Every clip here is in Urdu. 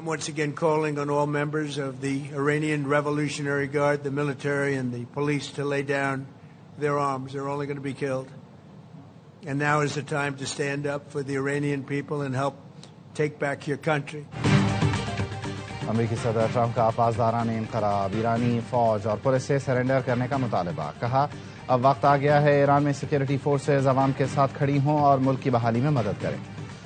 I'm once again calling on all members of the Iranian Revolutionary Guard, the military and the police to lay down their arms. They're only going to be killed. And now is the time to stand up for the Iranian people and help take back your country. امریکی صدر ٹرمپ کا پاسداران انقلاب ایرانی فوج اور پولیس سے سرنڈر کرنے کا مطالبہ. کہا اب وقت آ گیا ہے ایران میں سیکورٹی فورسز عوام کے ساتھ کھڑی ہوں اور ملک کی بحالی میں مدد کریں.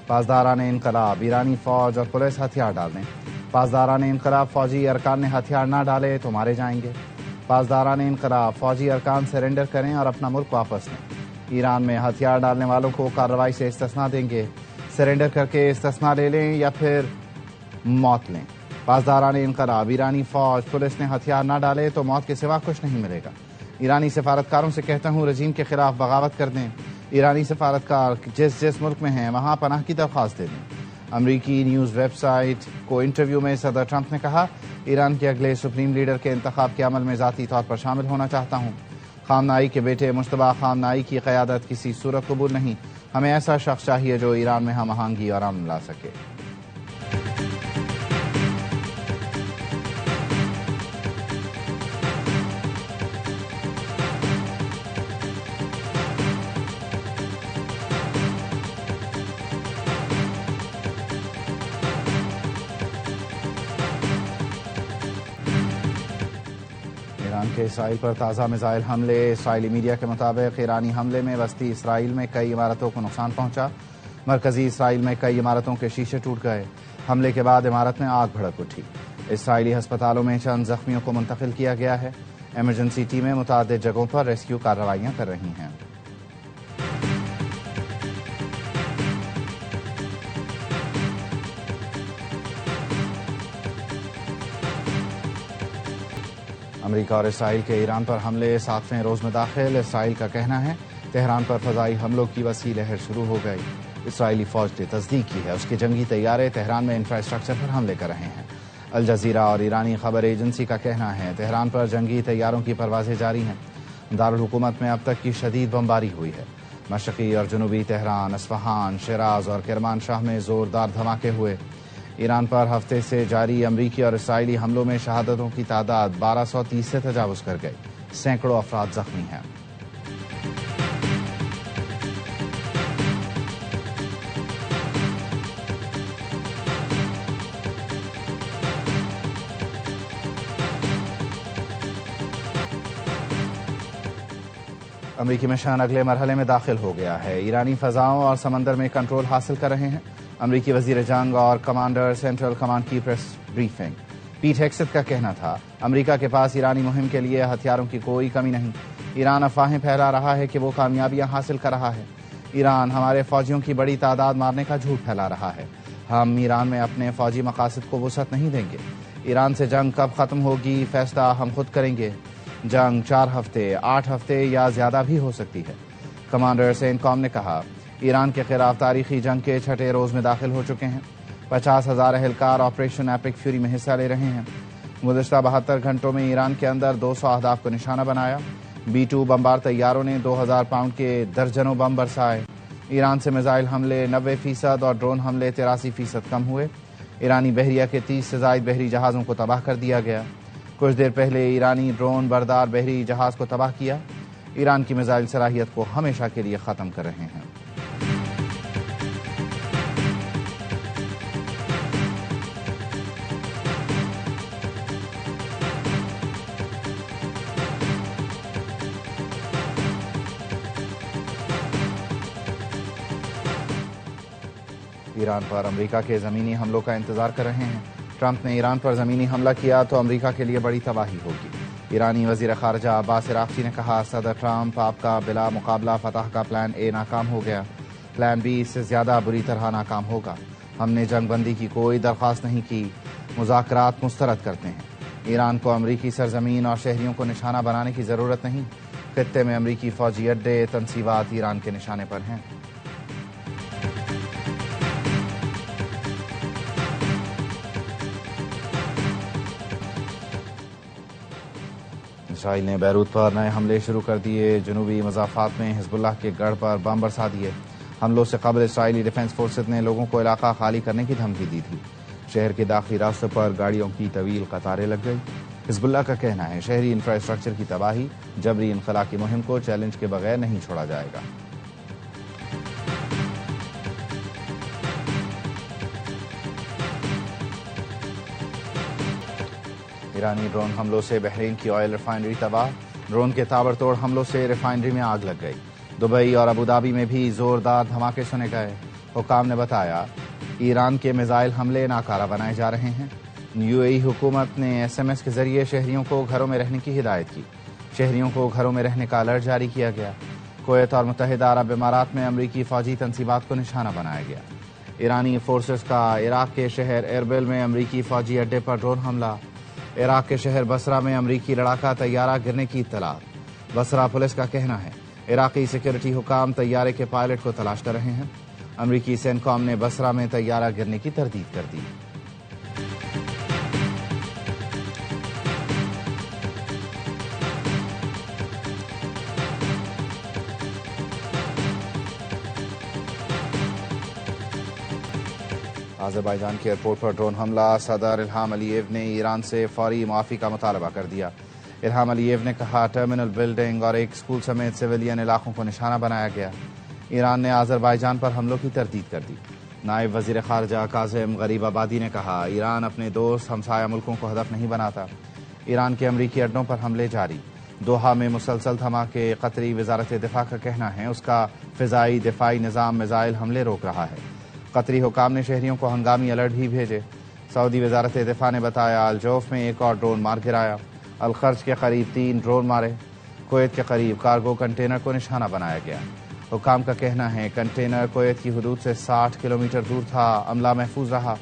پاسداران انقلاب ایرانی فوج اور پولیس ہتھیار ڈال دیں. پاسداران انقلاب فوجی ارکان نے ہتھیار نہ ڈالے تو مارے جائیں گے. پاسداران انقلاب فوجی ارکان سرنڈر کریں اور اپنا ملک واپس لیں. ایران میں ہتھیار ڈالنے والوں کو کارروائی سے استثنا دیں گے. سرنڈر کر کے استثنا لے لیں یا پھر موت لیں. پاسداران انقلاب ایرانی فوج پولیس نے ہتھیار نہ ڈالے تو موت کے سوا کچھ نہیں ملے گا. ایرانی سفارتکاروں سے کہتا ہوں رجیم کے خلاف بغاوت کر دیں. ایرانی سفارتکار جس ملک میں ہیں وہاں پناہ کی درخواست دے دیں. امریکی نیوز ویب سائٹ کو انٹرویو میں صدر ٹرمپ نے کہا ایران کے اگلے سپریم لیڈر کے انتخاب کے عمل میں ذاتی طور پر شامل ہونا چاہتا ہوں. خامنائی کے بیٹے مشتبہ خامنائی کی قیادت کسی صورت قبول نہیں. ہمیں ایسا شخص چاہیے جو ایران میں ہم آہنگی اور امن لا سکے. ایران کے اسرائیل پر تازہ میزائل حملے. اسرائیلی میڈیا کے مطابق ایرانی حملے میں وسطی اسرائیل میں کئی عمارتوں کو نقصان پہنچا. مرکزی اسرائیل میں کئی عمارتوں کے شیشے ٹوٹ گئے. حملے کے بعد عمارت میں آگ بھڑک اٹھی. اسرائیلی ہسپتالوں میں چند زخمیوں کو منتقل کیا گیا ہے. ایمرجنسی ٹیمیں متعدد جگہوں پر ریسکیو کارروائیاں کر رہی ہیں. امریکہ اور اسرائیل کے ایران پر حملے 7ویں روز میں داخل. اسرائیل کا کہنا ہے تہران پر فضائی حملوں کی وسیع لہر شروع ہو گئی. اسرائیلی فوج نے تصدیق کی ہے اس کے جنگی طیارے تہران میں انفراسٹرکچر پر حملے کر رہے ہیں. الجزیرہ اور ایرانی خبر ایجنسی کا کہنا ہے تہران پر جنگی طیاروں کی پروازیں جاری ہیں. دارالحکومت میں اب تک کی شدید بمباری ہوئی ہے. مشرقی اور جنوبی تہران، اصفہان، شیراز اور کرمان شاہ میں زوردار دھماکے ہوئے. ایران پر ہفتے سے جاری امریکی اور اسرائیلی حملوں میں شہادتوں کی تعداد 1230 سے تجاوز کر گئی. سینکڑوں افراد زخمی ہیں. امریکی مشن اگلے مرحلے میں داخل ہو گیا ہے. ایرانی فضاؤں اور سمندر میں کنٹرول حاصل کر رہے ہیں. امریکی وزیر جنگ اور کمانڈر سینٹرل کمانڈ کی پریس بریفنگ. پیٹ ہیگسیت کا کہنا تھا امریکہ کے پاس ایرانی مہم کے لیے ہتھیاروں کی کوئی کمی نہیں. ایران افواہیں پھیلا رہا ہے کہ وہ کامیابیاں حاصل کر رہا ہے. ایران ہمارے فوجیوں کی بڑی تعداد مارنے کا جھوٹ پھیلا رہا ہے. ہم ایران میں اپنے فوجی مقاصد کو وسعت نہیں دیں گے. ایران سے جنگ کب ختم ہوگی فیصلہ ہم خود کریں گے. جنگ 4 ہفتے 8 ہفتے یا زیادہ بھی ہو سکتی ہے. کمانڈر سین کام نے کہا ایران کے خلاف تاریخی جنگ کے 6ٹھے روز میں داخل ہو چکے ہیں. 50,000 اہلکار آپریشن ایپک فیوری میں حصہ لے رہے ہیں. گزشتہ 72 گھنٹوں میں ایران کے اندر 200 اہداف کو نشانہ بنایا. B-2 بمبار طیاروں نے 2000 پاؤنڈ کے درجنوں بم برسائے. ایران سے میزائل حملے 90% اور ڈرون حملے 83% کم ہوئے. ایرانی بحریہ کے 30 سے زائد بحری جہازوں کو تباہ کر دیا گیا. کچھ دیر پہلے ایرانی ڈرون بردار بحری جہاز کو تباہ کیا. ایران کی میزائل صلاحیت کو ہمیشہ کے لیے ختم کر رہے ہیں. ایران پر امریکہ کے زمینی حملوں کا انتظار کر رہے ہیں. ٹرمپ نے ایران پر زمینی حملہ کیا تو امریکہ کے لیے بڑی تباہی ہوگی. ایرانی وزیر خارجہ عباس عراقچی نے کہا صدر ٹرمپ آپ کا بلا مقابلہ فتح کا پلان اے ناکام ہو گیا. پلان بی اس سے زیادہ بری طرح ناکام ہوگا. ہم نے جنگ بندی کی کوئی درخواست نہیں کی. مذاکرات مسترد کرتے ہیں. ایران کو امریکی سرزمین اور شہریوں کو نشانہ بنانے کی ضرورت نہیں. خطے میں امریکی فوجی اڈے تنصیبات ایران کے نشانے پر ہیں. اسرائیل نے بیروت پر نئے حملے شروع کر دیے. جنوبی مضافات میں حزب اللہ کے گڑھ پر بم برسا دیے. حملوں سے قبل اسرائیلی ڈیفنس فورسز نے لوگوں کو علاقہ خالی کرنے کی دھمکی دی تھی. شہر کے داخلی راستوں پر گاڑیوں کی طویل قطاریں لگ گئی۔ حزب اللہ کا کہنا ہے شہری انفراسٹرکچر کی تباہی جبری انخلا کی مہم کو چیلنج کے بغیر نہیں چھوڑا جائے گا۔ ایرانی ڈرون حملوں سے بحرین کی آئل ریفائنری تباہ، ڈرون کے تابڑتوڑ حملوں سے ریفائنری میں آگ لگ گئی۔ دبئی اور ابوظہبی میں بھی زوردار دھماکے سنے گئے۔ حکام نے بتایا ایران کے میزائل حملے ناکارہ بنائے جا رہے ہیں۔ UAE حکومت نے SMS کے ذریعے شہریوں کو گھروں میں رہنے کی ہدایت کی۔ شہریوں کو گھروں میں رہنے کا الرٹ جاری کیا گیا۔ کویت اور متحدہ عرب امارات میں امریکی فوجی تنصیبات کو نشانہ بنایا گیا۔ ایرانی فورسز کا عراق کے شہر اربل میں امریکی فوجی اڈے پر ڈرون حملہ۔ عراق کے شہر بصرہ میں امریکی لڑاکا طیارہ گرنے کی اطلاع۔ بصرہ پولیس کا کہنا ہے عراقی سیکورٹی حکام طیارے کے پائلٹ کو تلاش کر رہے ہیں۔ امریکی سینکام نے بصرہ میں طیارہ گرنے کی تردید کر دی۔ آذربائیجان کے ایئرپورٹ پر ڈرون حملہ، صدر الہام علییو نے ایران سے فوری معافی کا مطالبہ کر دیا۔ الہام علییو نے کہا ٹرمینل بلڈنگ اور ایک اسکول سمیت سویلین علاقوں کو نشانہ بنایا گیا۔ ایران نے آذربائیجان پر حملوں کی تردید کر دی۔ نائب وزیر خارجہ کاظم غریب آبادی نے کہا ایران اپنے دوست ہمسایہ ملکوں کو ہدف نہیں بناتا۔ ایران کے امریکی اڈوں پر حملے جاری، دوحہ میں مسلسل دھماکے۔ قطری وزارت دفاع کا کہنا ہے اس کا فضائی دفاعی نظام میزائل حملے روک رہا ہے۔ قطری حکام نے شہریوں کو ہنگامی الرٹ بھی بھیجے۔ سعودی وزارت دفاع نے بتایا الجوف میں ایک اور ڈرون مار گرایا۔ الخرج کے قریب 3 ڈرون مارے۔ کویت کے قریب کارگو کنٹینر کو نشانہ بنایا گیا۔ حکام کا کہنا ہے کنٹینر کویت کی حدود سے 60 کلومیٹر دور تھا، عملہ محفوظ رہا۔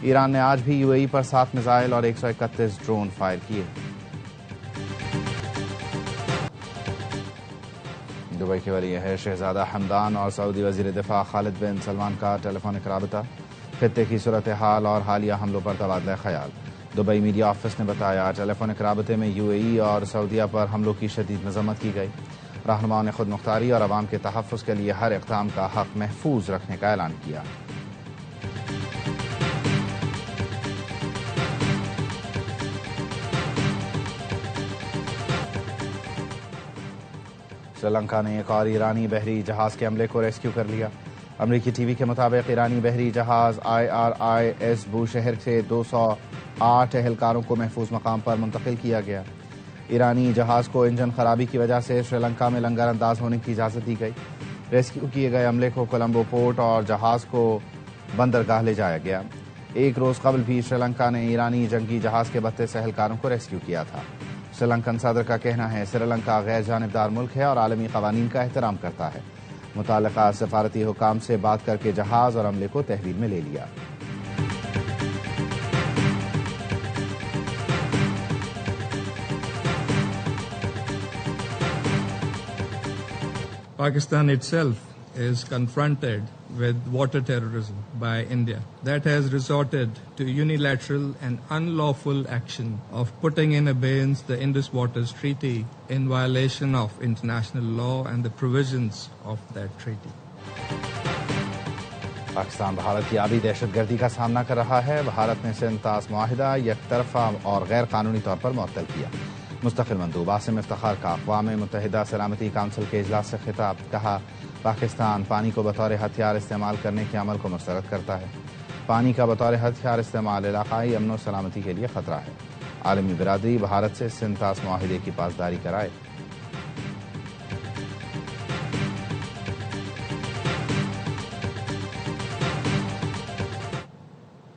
ایران نے آج بھی UAE پر 7 میزائل اور 131 ڈرون فائر کیے۔ دبئی کے ولی عہد شہزادہ حمدان اور سعودی وزیر دفاع خالد بن سلمان کا ٹیلی فونک رابطہ، خطے کی صورتحال اور حالیہ حملوں پر تبادلہ خیال۔ دبئی میڈیا آفس نے بتایا ٹیلی فونک رابطے میں UAE اور سعودیہ پر حملوں کی شدید مذمت کی گئی۔ رہنماؤں نے خود مختاری اور عوام کے تحفظ کے لیے ہر اقدام کا حق محفوظ رکھنے کا اعلان کیا۔ سری لنکا نے ایک اور ایرانی بحری جہاز کے عملے کو ریسکیو کر لیا۔ امریکی ٹی وی کے مطابق ایرانی بحری جہاز IRIS بوشہر سے 208 اہلکاروں کو محفوظ مقام پر منتقل کیا گیا۔ ایرانی جہاز کو انجن خرابی کی وجہ سے سری لنکا میں لنگر انداز ہونے کی اجازت دی گئی۔ ریسکیو کیے گئے عملے کو کولمبو پورٹ اور جہاز کو بندرگاہ لے جایا گیا۔ ایک روز قبل بھی سری لنکا نے ایرانی جنگی جہاز کے 32 اہلکاروں کو ریسکیو کیا تھا۔ سری لنکن صدر کا کہنا ہے سری لنکا غیر جانبدار ملک ہے اور عالمی قوانین کا احترام کرتا ہے۔ متعلقہ سفارتی حکام سے بات کر کے جہاز اور عملے کو تحویل میں لے لیا۔ Pakistan itself is confronted with water terrorism by India that has resorted to unilateral and unlawful action of putting in abeyance the Indus Waters Treaty in violation of international law and the provisions of that treaty. Pakistan Bharat کی آبی دہشت گردی کا سامنا کر رہا ہے۔ بھارت نے سنتاس معاہدہ یک طرفہ اور غیر قانونی طور پر معطل کیا۔ مستقل مندوب عاصم افتخار کا اقوام متحدہ سلامتی کونسل کے اجلاس سے خطاب، کہا پاکستان پانی کو بطور ہتھیار استعمال کرنے کے عمل کو مسترد کرتا ہے۔ پانی کا بطور ہتھیار استعمال علاقائی امن و سلامتی کے لیے خطرہ ہے۔ عالمی برادری بھارت سے سنتاس معاہدے کی پاسداری کرائے۔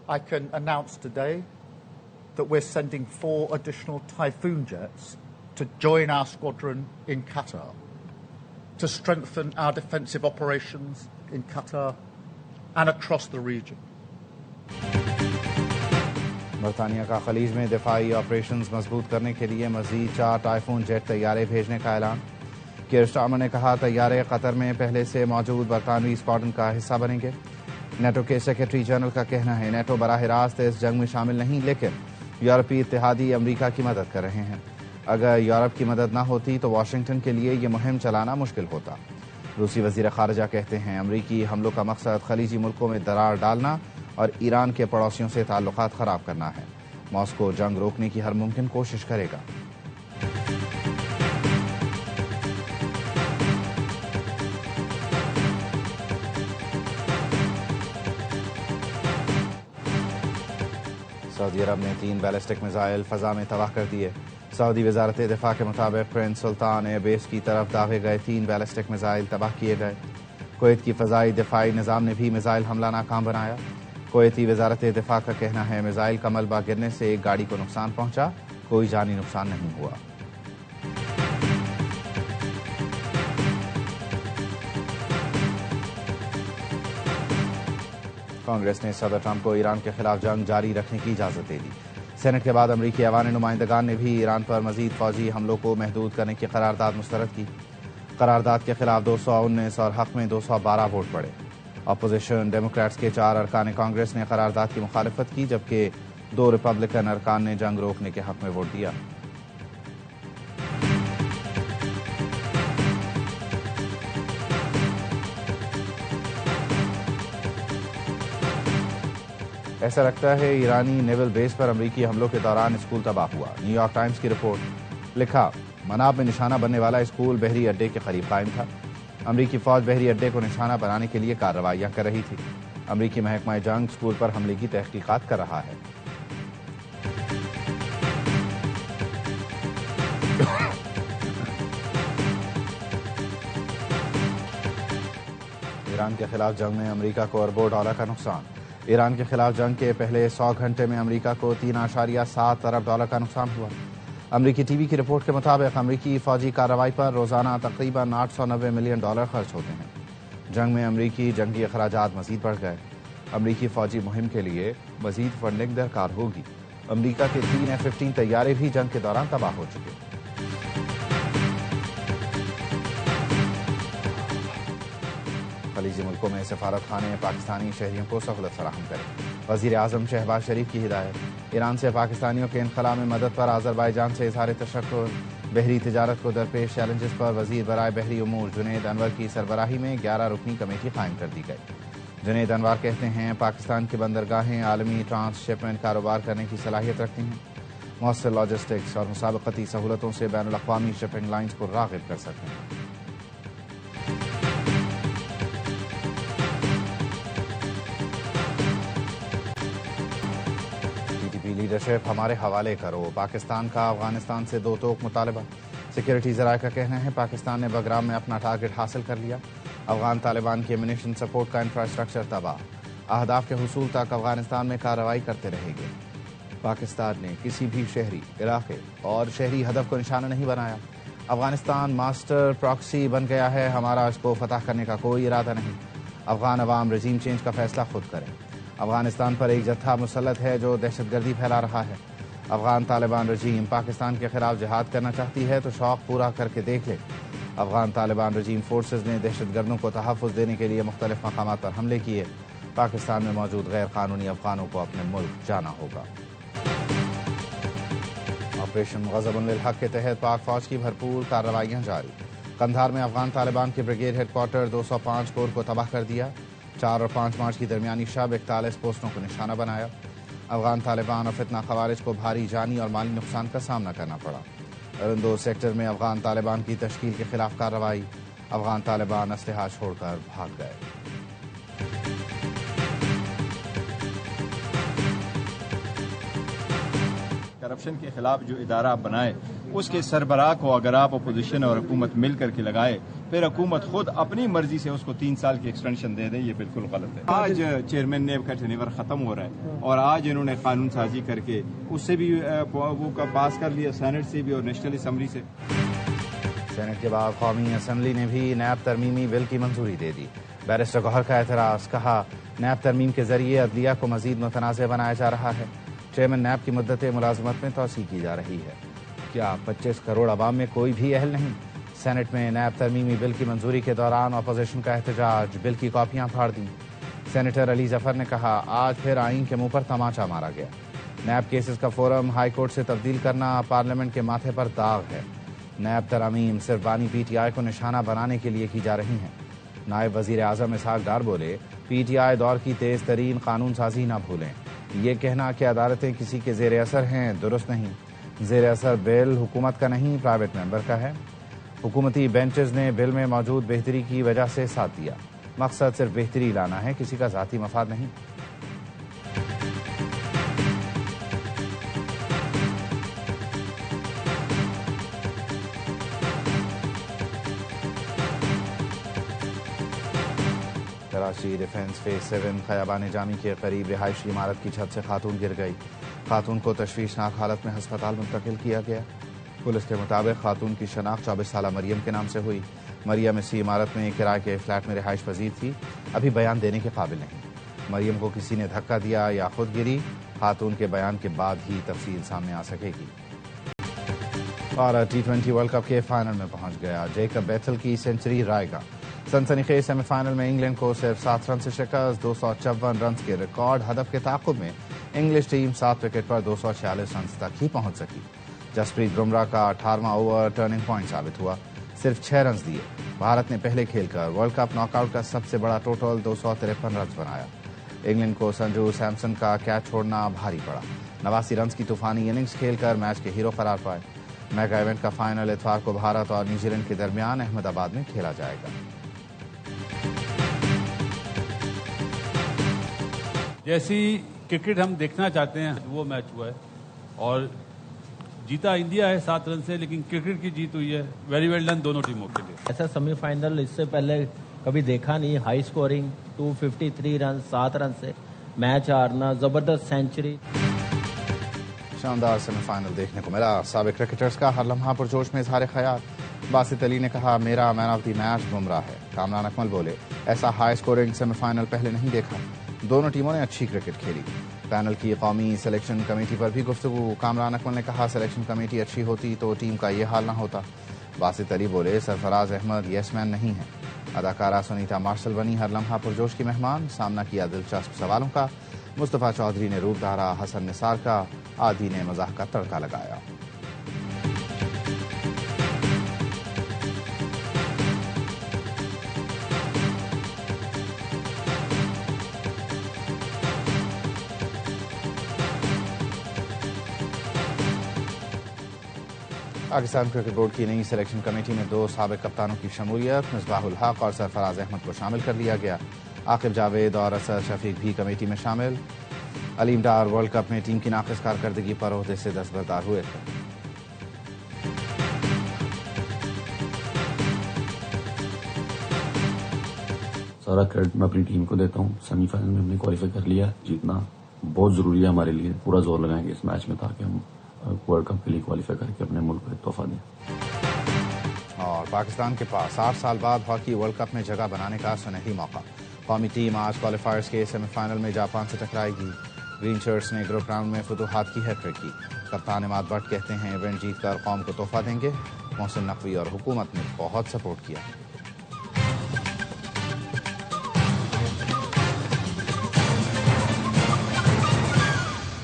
I can announce today that we're sending 4 additional Typhoon jets to join our squadron in Qatar to strengthen our defensive operations in Qatar and across the region. برطانیہ کا خلیج میں دفاعی آپریشنز مضبوط کرنے کے لیے مزید 4 ٹائفون جیٹ طیارے بھیجنے کا اعلان۔ کیئر سٹارمر نے کہا طیارے قطر میں پہلے سے موجود برطانوی اسکواڈرن کا حصہ بنیں گے۔ نیٹو کے سیکرٹری جنرل کا کہنا ہے نیٹو براہ راست اس جنگ میں شامل نہیں، لیکن یورپی اتحادی امریکہ کی مدد کر رہے ہیں۔ اگر یورپ کی مدد نہ ہوتی تو واشنگٹن کے لیے یہ مہم چلانا مشکل ہوتا۔ روسی وزیر خارجہ کہتے ہیں امریکی حملوں کا مقصد خلیجی ملکوں میں درار ڈالنا اور ایران کے پڑوسیوں سے تعلقات خراب کرنا ہے۔ ماسکو جنگ روکنے کی ہر ممکن کوشش کرے گا۔ سعودی عرب نے 3 بیلسٹک میزائل فضا میں تباہ کر دیے۔ سعودی وزارت دفاع کے مطابق پرنس سلطان ایئر بیس کی طرف داغے گئے 3 بیلسٹک میزائل تباہ کیے گئے۔ کویت کی فضائی دفاعی نظام نے بھی میزائل حملہ ناکام بنایا۔ کویتی وزارت دفاع کا کہنا ہے میزائل کا ملبہ گرنے سے ایک گاڑی کو نقصان پہنچا، کوئی جانی نقصان نہیں ہوا۔ کانگریس نے صدر ٹرمپ کو ایران کے خلاف جنگ جاری رکھنے کی اجازت دے دی۔ سینٹ کے بعد امریکی ایوان نمائندگان نے بھی ایران پر مزید فوجی حملوں کو محدود کرنے کی قرارداد مسترد کی۔ قرارداد کے خلاف 219 اور حق میں 212 ووٹ پڑے۔ اپوزیشن ڈیموکریٹس کے 4 ارکان کانگریس نے قرارداد کی مخالفت کی، جبکہ 2 ریپبلکن ارکان نے جنگ روکنے کے حق میں ووٹ دیا۔ ایسا لگتا ہے ایرانی نیول بیس پر امریکی حملوں کے دوران اسکول تباہ ہوا۔ نیو یارک ٹائمز کی رپورٹ۔ لکھا، مناب میں نشانہ بننے والا اسکول بحری اڈے کے قریب قائم تھا۔ امریکی فوج بحری اڈے کو نشانہ بنانے کے لیے کارروائیاں کر رہی تھی۔ امریکی محکمہ جنگ اسکول پر حملے کی تحقیقات کر رہا ہے۔ ایران کے خلاف جنگ میں امریکہ کو اربوں ڈالر کا نقصان۔ ایران کے خلاف جنگ کے پہلے 100 گھنٹے میں امریکہ کو 3.7 ارب ڈالر کا نقصان ہوا۔ امریکی ٹی وی کی رپورٹ کے مطابق امریکی فوجی کارروائی پر روزانہ تقریباً $890 ملین خرچ ہوتے ہیں۔ جنگ میں امریکی جنگی اخراجات مزید بڑھ گئے۔ امریکی فوجی مہم کے لیے مزید فنڈنگ درکار ہوگی۔ امریکہ کے 3 F-15 طیارے بھی جنگ کے دوران تباہ ہو چکے۔ خلیجی ملکوں میں سفارت خانے پاکستانی شہریوں کو سہولت فراہم کریں۔ وزیر اعظم شہباز شریف کی ہدایت۔ ایران سے پاکستانیوں کے انخلاء میں مدد پر آذربائیجان سے اظہار تشکر۔ بحری تجارت کو درپیش چیلنجز پر وزیر برائے بحری امور جنید انور کی سربراہی میں 11 رکنی کمیٹی قائم کر دی گئی۔ جنید انور کہتے ہیں پاکستان کی بندرگاہیں عالمی ٹرانس شپمنٹ کاروبار کرنے کی صلاحیت رکھتی ہیں، مؤثر لاجسٹکس اور مسابقتی سہولتوں سے بین الاقوامی شپنگ لائنز کو راغب کر سکتے ہیں۔ لیڈرشپ ہمارے حوالے کرو، پاکستان کا افغانستان سے 2 ٹوک مطالبہ۔ سیکورٹی ذرائع کا کہنا ہے پاکستان نے بگرام میں اپنا ٹارگٹ حاصل کر لیا۔ افغان طالبان کی ایمونیشن سپورٹ کا انفراسٹرکچر تباہ۔ اہداف کے حصول تک افغانستان میں کارروائی کرتے رہیں گے۔ پاکستان نے کسی بھی شہری علاقے اور شہری ہدف کو نشانہ نہیں بنایا۔ افغانستان ماسٹر پراکسی بن گیا ہے، ہمارا اس کو فتح کرنے کا کوئی ارادہ نہیں۔ افغان عوام رجیم چینج کا فیصلہ خود کریں۔ افغانستان پر ایک جتھا مسلط ہے جو دہشت گردی پھیلا رہا ہے۔ افغان طالبان رجیم پاکستان کے خلاف جہاد کرنا چاہتی ہے تو شوق پورا کر کے دیکھ لے۔ افغان طالبان رجیم فورسز نے دہشت گردوں کو تحفظ دینے کے لیے مختلف مقامات پر حملے کیے۔ پاکستان میں موجود غیر قانونی افغانوں کو اپنے ملک جانا ہوگا۔ آپریشن غضب للحق کے تحت پاک فوج کی بھرپور کارروائیاں جاری۔ قندھار میں افغان طالبان کے بریگیڈ ہیڈ کوارٹر 205 کور کو تباہ کر دیا۔ 4 اور 5 مارچ کی درمیانی شب 41 پوسٹوں کو نشانہ بنایا۔ افغان طالبان اور فتنہ خوارج کو بھاری جانی اور مالی نقصان کا سامنا کرنا پڑا۔ ارندو سیکٹر میں افغان طالبان کی تشکیل کے خلاف کارروائی۔ افغان طالبان اسلحہ چھوڑ کر بھاگ گئے۔ کرپشن کے خلاف جو ادارہ آپ بنائے اس کے سربراہ کو اگر آپ اپوزیشن اور حکومت مل کر کے لگائے، پھر حکومت خود اپنی مرضی سے اس کو 3 سال کی ایکسٹینشن دے دے، یہ بالکل غلط ہے۔ آج چیئرمین نیب کا ٹینیور ختم ہو رہا ہے اور آج انہوں نے قانون سازی کر کے اس سے بھی وہ پاس کر لیا، سینٹ سے بھی اور نیشنل اسمبلی سے۔ سینٹ کے بعد قومی اسمبلی نے بھی نیب ترمیمی بل کی منظوری دے دی۔ بیرسٹر گوہر کا اعتراض، کہا نیب ترمیم کے ذریعے عدلیہ کو مزید متنازع بنایا جا رہا ہے۔ چیئرمین نیب کی مدت ملازمت میں توسیع کی جا رہی ہے۔ کیا 25 کروڑ عوام میں کوئی بھی اہل نہیں؟ سینٹ میں نیب ترمیمی بل کی منظوری کے دوران اپوزیشن کا احتجاج، بل کی کاپیاں پھاڑ دیں۔ سینیٹر علی ظفر نے کہا آج پھر آئین کے منہ پر تماچا مارا گیا۔ نیب کیسز کا فورم ہائی کورٹ سے تبدیل کرنا پارلیمنٹ کے ماتھے پر داغ ہے۔ نیب ترامیم صرف بانی پی ٹی آئی کو نشانہ بنانے کے لیے کی جا رہی ہیں۔ نائب وزیر اعظم اسحاق ڈار بولے پی ٹی آئی دور کی تیز ترین قانون سازی نہ بھولیں. یہ کہنا کہ عدالتیں کسی کے زیر اثر ہیں درست نہیں. زیر اثر بل حکومت کا نہیں پرائیویٹ ممبر کا ہے. حکومتی بینچز نے بل میں موجود بہتری کی وجہ سے ساتھ دیا. مقصد صرف بہتری لانا ہے, کسی کا ذاتی مفاد نہیں. کراچی ڈیفنس فیز 7 خیابان جامی کے قریب رہائشی عمارت کی چھت سے خاتون گر گئی. خاتون کو تشویشناک حالت میں ہسپتال منتقل کیا گیا. پولیس کے مطابق خاتون کی شناخت 24 سالہ مریم کے نام سے ہوئی. مریم اسی عمارت میں کرائے کے فلیٹ میں رہائش پذیر تھی. ابھی بیان دینے کے قابل نہیں. مریم کو کسی نے دھکا دیا یا خود گری, خاتون کے بیان کے بعد ہی تفصیل سامنے آ سکے گی. اور T20 ورلڈ کپ کے فائنل میں پہنچ گیا. جیکب بیتھل کی سینچری رائے گا. سنسنی خیز سیمی فائنل میں انگلینڈ کو صرف 7 رن سے شکست. 254 رنز کے ریکارڈ ہدف کے تعاقب میں انگلش ٹیم 7 وکٹ پر 246 رنز تک ہی پہنچ سکی. جسپریت بمراہ کا 18واں اوور ٹرننگ پوائنٹ ثابت ہوا. صرف 6 رنز دیے. بھارت نے پہلے کھیل کر ورلڈ کپ ناک آؤٹ کا سب سے بڑا ٹوٹل 253 رنز بنایا. انگلینڈ کو سنجو سیمسن کا کیچ چھوڑنا بھاری پڑا. 89 رنز کی طوفانی اننگز کھیل کر میچ کے ہیرو قرار پائے. میگا ایونٹ کا فائنل اتوار کو بھارت اور نیوزی لینڈ کے درمیان احمد آباد میں کھیلا جائے گا. جیسی کرکٹ ہم دیکھنا چاہتے ہیں وہ میچ ہوا ہے اور جیتا انڈیا ہے 7 رن سے, لیکن کرکٹ کی جیت ہوئی ہے. ویری ویل ڈن دونوں ٹیموں کے لیے. ایسا سیمی فائنل اس سے پہلے کبھی دیکھا نہیں. ہائی سکورنگ 253 رن 7 رن سے میچ ہارنا, زبردست سینچری. شاندار سیمی فائنل دیکھنے کو ملا. سابق کرکٹرز کا ہر لمحہ پرجوش میں اظہار خیال. باسط علی نے کہا میرا مین آف دی میچ بمراہ ہے. کامران اکمل بولے ایسا ہائی سکورنگ سیمی فائنل پہلے نہیں دیکھا. دونوں ٹیموں نے اچھی کرکٹ کھیلی. پینل کی قومی سلیکشن کمیٹی پر بھی گفتگو. کامران اکمل نے کہا سلیکشن کمیٹی اچھی ہوتی تو ٹیم کا یہ حال نہ ہوتا. باسط علی بولے سرفراز احمد یس مین نہیں ہے. اداکارہ سنیتا مارشل بنی ہر لمحہ پرجوش کی مہمان. سامنا کیا دلچسپ سوالوں کا. مصطفیٰ چودھری نے روپ دھارا حسن نثار کا. عادی نے مزاح کا تڑکا لگایا. پاکستان کرکٹ بورڈ کی نئی سلیکشن کمیٹی میں 2 سابق کپتانوں کی شمولیت. مصباح الحق اور سرفراز احمد کو شامل کر لیا گیا. عاقب جاوید اور اسد شفیق بھی کمیٹی میں شامل. علیم ڈار ورلڈ کپ میں ٹیم کی ناقص کارکردگی پر عہدے سے دستبردار ہوئے تھے. سارا کریڈٹ میں اپنی ٹیم کو دیتا ہوں. سیمی فائنل میں ہم نے کوالیفائی کر لیا. جیتنا بہت ضروری ہے ہمارے لیے. پورا زور لگائیں گے اس میچ میں تاکہ ہم ورلڈ کپ کے لیے کوالیفائی کر کے اپنے ملک کو ایک تحفہ دیں. اور پاکستان کے پاس 8 سال بعد ہاکی ورلڈ کپ میں جگہ بنانے کا سنہری موقع. قومی ٹیم آج کوالیفائرز کے سیمی فائنل میں جاپان سے ٹکرائے گی. گرین شرٹس نے گروپ راؤنڈ میں فتوحات کی ہیٹ-ٹرک کی. کپتان عماد بٹ کہتے ہیں ایونٹ جیت کر قوم کو تحفہ دیں گے. محسن نقوی اور حکومت نے بہت سپورٹ کیا.